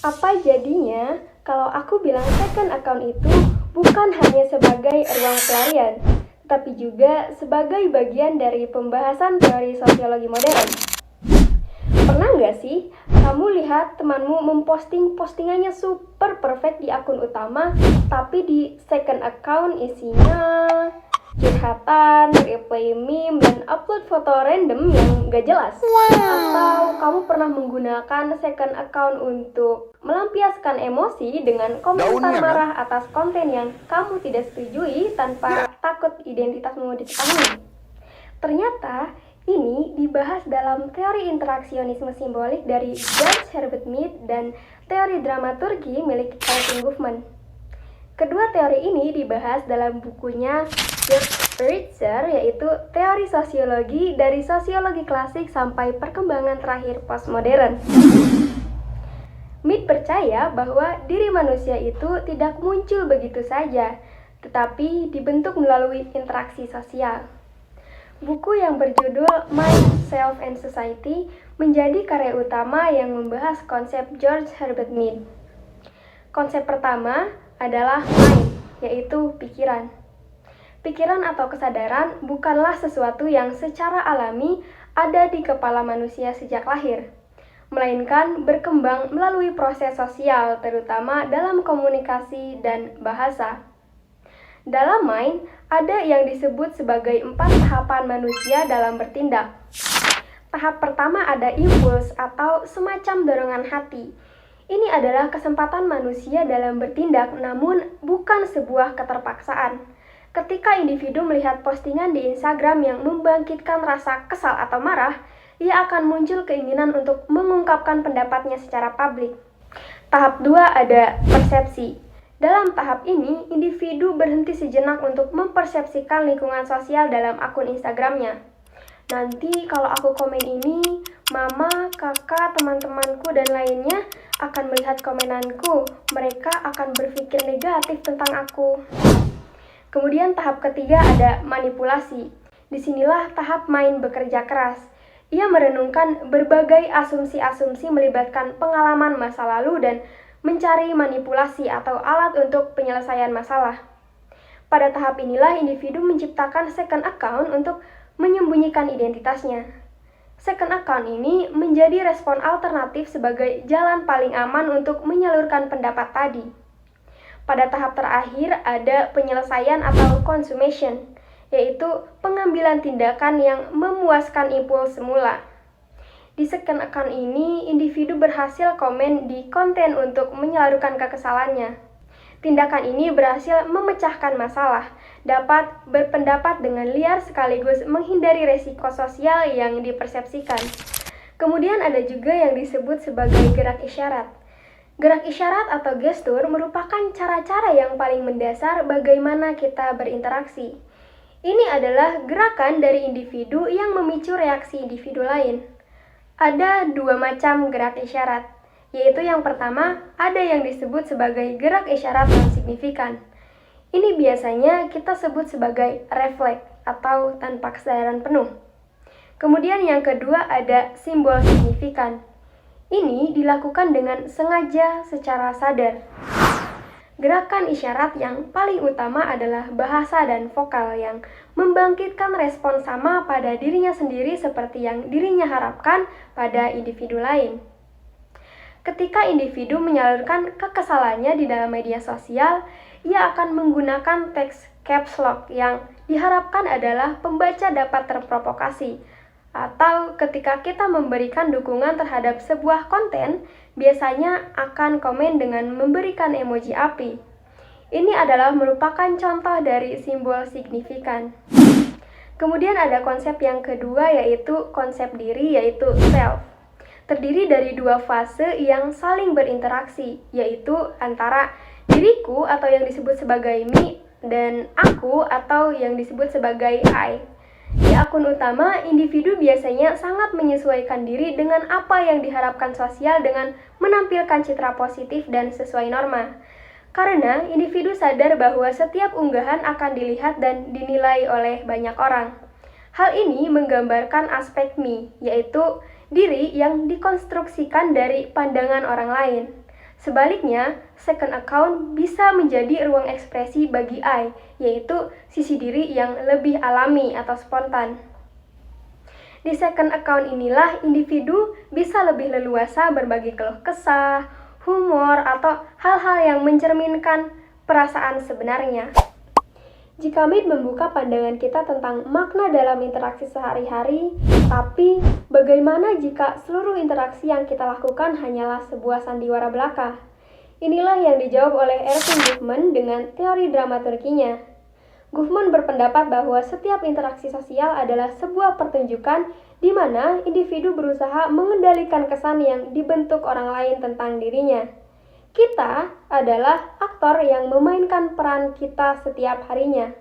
Apa jadinya kalau aku bilang second account itu bukan hanya sebagai ruang pelarian, tapi juga sebagai bagian dari pembahasan teori sosiologi modern? Pernah nggak sih kamu lihat temanmu memposting postingannya super perfect di akun utama, tapi di second account isinya curhatan, replay meme, dan upload foto random yang gak jelas? Atau kamu pernah menggunakan second account untuk melampiaskan emosi dengan komentar marah atas konten yang kamu tidak setujui tanpa takut identitasmu diketahui? Ternyata ini dibahas dalam teori interaksionisme simbolik dari George Herbert Mead dan teori dramaturgi milik Calvin Goffman. Kedua teori ini dibahas dalam bukunya George Ritzer, yaitu Teori Sosiologi dari Sosiologi Klasik sampai Perkembangan Terakhir Postmodern. Mead percaya bahwa diri manusia itu tidak muncul begitu saja, tetapi dibentuk melalui interaksi sosial. Buku yang berjudul Mind, Self, and Society menjadi karya utama yang membahas konsep George Herbert Mead. Konsep pertama adalah mind, yaitu pikiran. Pikiran atau kesadaran bukanlah sesuatu yang secara alami ada di kepala manusia sejak lahir, melainkan berkembang melalui proses sosial, terutama dalam komunikasi dan bahasa. Dalam mind, ada yang disebut sebagai 4 tahapan manusia dalam bertindak. Tahap pertama ada impuls atau semacam dorongan hati. Ini adalah kesempatan manusia dalam bertindak, namun bukan sebuah keterpaksaan. Ketika individu melihat postingan di Instagram yang membangkitkan rasa kesal atau marah, ia akan muncul keinginan untuk mengungkapkan pendapatnya secara publik. Tahap 2 ada persepsi. Dalam tahap ini, individu berhenti sejenak untuk mempersepsikan lingkungan sosial dalam akun Instagramnya. Nanti kalau aku komen ini, mama, kakak, teman-temanku, dan lainnya akan melihat komenanku. Mereka akan berpikir negatif tentang aku. Kemudian tahap ketiga ada manipulasi. Disinilah tahap mind bekerja keras. Ia merenungkan berbagai asumsi-asumsi melibatkan pengalaman masa lalu dan mencari manipulasi atau alat untuk penyelesaian masalah. Pada tahap inilah individu menciptakan second account untuk menyembunyikan identitasnya. Second account ini menjadi respon alternatif sebagai jalan paling aman untuk menyalurkan pendapat tadi. Pada tahap terakhir ada penyelesaian atau consummation, yaitu pengambilan tindakan yang memuaskan impuls semula. Di second account ini, individu berhasil komen di konten untuk menyalurkan kekesalannya. Tindakan ini berhasil memecahkan masalah, dapat berpendapat dengan liar sekaligus menghindari resiko sosial yang dipersepsikan. Kemudian ada juga yang disebut sebagai gerak isyarat. Gerak isyarat atau gestur merupakan cara-cara yang paling mendasar bagaimana kita berinteraksi. Ini adalah gerakan dari individu yang memicu reaksi individu lain. Ada 2 macam gerak isyarat, yaitu yang pertama ada yang disebut sebagai gerak isyarat non-signifikan. Ini biasanya kita sebut sebagai refleks atau tanpa kesadaran penuh. Kemudian yang kedua ada simbol signifikan. Ini dilakukan dengan sengaja secara sadar. Gerakan isyarat yang paling utama adalah bahasa dan vokal yang membangkitkan respon sama pada dirinya sendiri seperti yang dirinya harapkan pada individu lain. Ketika individu menyalurkan kekesalannya di dalam media sosial, ia akan menggunakan teks caps lock yang diharapkan adalah pembaca dapat terprovokasi. Atau ketika kita memberikan dukungan terhadap sebuah konten, biasanya akan komen dengan memberikan emoji api. Ini adalah merupakan contoh dari simbol signifikan. Kemudian ada konsep yang kedua yaitu konsep diri yaitu self. Terdiri dari 2 fase yang saling berinteraksi, yaitu antara diriku atau yang disebut sebagai me dan aku atau yang disebut sebagai I. Di akun utama, individu biasanya sangat menyesuaikan diri dengan apa yang diharapkan sosial dengan menampilkan citra positif dan sesuai norma. Karena individu sadar bahwa setiap unggahan akan dilihat dan dinilai oleh banyak orang. Hal ini menggambarkan aspek me, yaitu diri yang dikonstruksikan dari pandangan orang lain. Sebaliknya, second account bisa menjadi ruang ekspresi bagi I, yaitu sisi diri yang lebih alami atau spontan. Di second account inilah individu bisa lebih leluasa berbagi keluh kesah, humor, atau hal-hal yang mencerminkan perasaan sebenarnya. Jika Meet membuka pandangan kita tentang makna dalam interaksi sehari-hari, tapi bagaimana jika seluruh interaksi yang kita lakukan hanyalah sebuah sandiwara belaka? Inilah yang dijawab oleh Erving Goffman dengan teori dramaturginya. Goffman berpendapat bahwa setiap interaksi sosial adalah sebuah pertunjukan di mana individu berusaha mengendalikan kesan yang dibentuk orang lain tentang dirinya. Kita adalah aktor yang memainkan peran kita setiap harinya.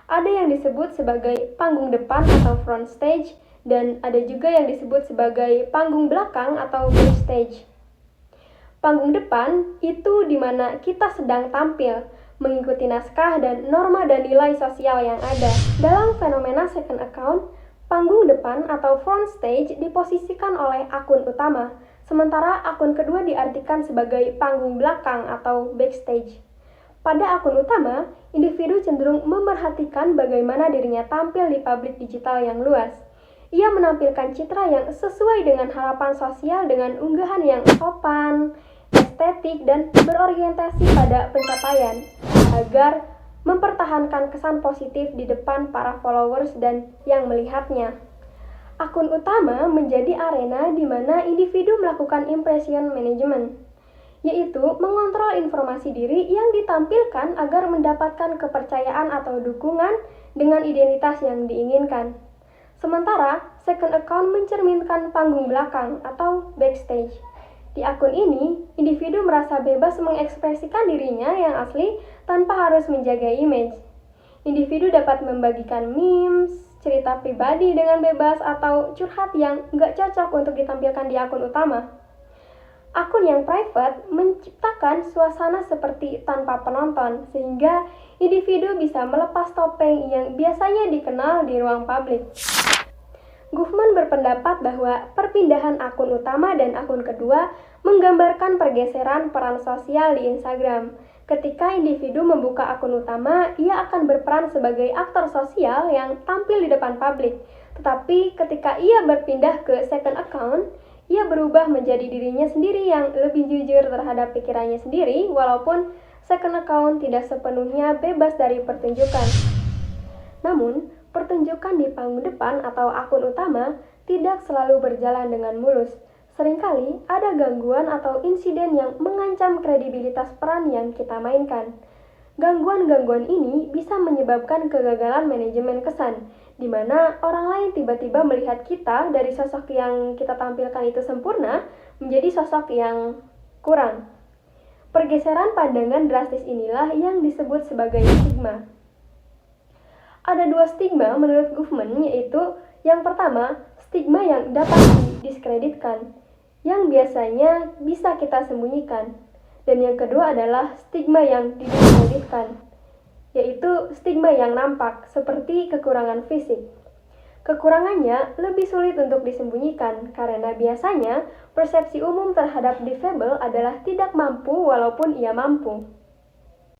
Ada yang disebut sebagai panggung depan atau front stage, dan ada juga yang disebut sebagai panggung belakang atau backstage. Panggung depan itu di mana kita sedang tampil, mengikuti naskah dan norma dan nilai sosial yang ada. Dalam fenomena second account, panggung depan atau front stage diposisikan oleh akun utama, sementara akun kedua diartikan sebagai panggung belakang atau backstage. Pada akun utama, individu cenderung memerhatikan bagaimana dirinya tampil di publik digital yang luas. Ia menampilkan citra yang sesuai dengan harapan sosial dengan unggahan yang sopan, estetik, dan berorientasi pada pencapaian, agar mempertahankan kesan positif di depan para followers dan yang melihatnya. Akun utama menjadi arena di mana individu melakukan impression management, yaitu mengontrol informasi diri yang ditampilkan agar mendapatkan kepercayaan atau dukungan dengan identitas yang diinginkan. Sementara, second account mencerminkan panggung belakang atau backstage. Di akun ini, individu merasa bebas mengekspresikan dirinya yang asli tanpa harus menjaga image. Individu dapat membagikan memes, cerita pribadi dengan bebas, atau curhat yang nggak cocok untuk ditampilkan di akun utama. Akun yang private menciptakan suasana seperti tanpa penonton, sehingga individu bisa melepas topeng yang biasanya dikenal di ruang publik. Goffman berpendapat bahwa perpindahan akun utama dan akun kedua menggambarkan pergeseran peran sosial di Instagram. Ketika individu membuka akun utama, ia akan berperan sebagai aktor sosial yang tampil di depan publik. Tetapi ketika ia berpindah ke second account, ia berubah menjadi dirinya sendiri yang lebih jujur terhadap pikirannya sendiri, walaupun second account tidak sepenuhnya bebas dari pertunjukan. Namun, pertunjukan di panggung depan atau akun utama tidak selalu berjalan dengan mulus. Seringkali ada gangguan atau insiden yang mengancam kredibilitas peran yang kita mainkan. Gangguan-gangguan ini bisa menyebabkan kegagalan manajemen kesan, di mana orang lain tiba-tiba melihat kita dari sosok yang kita tampilkan itu sempurna menjadi sosok yang kurang. Pergeseran pandangan drastis inilah yang disebut sebagai stigma. Ada dua stigma menurut Goffman, yaitu yang pertama, stigma yang dapat didiskreditkan, yang biasanya bisa kita sembunyikan. Dan yang kedua adalah stigma yang didiskreditkan, yaitu stigma yang nampak, seperti kekurangan fisik. Kekurangannya lebih sulit untuk disembunyikan, karena biasanya persepsi umum terhadap difabel adalah tidak mampu walaupun ia mampu.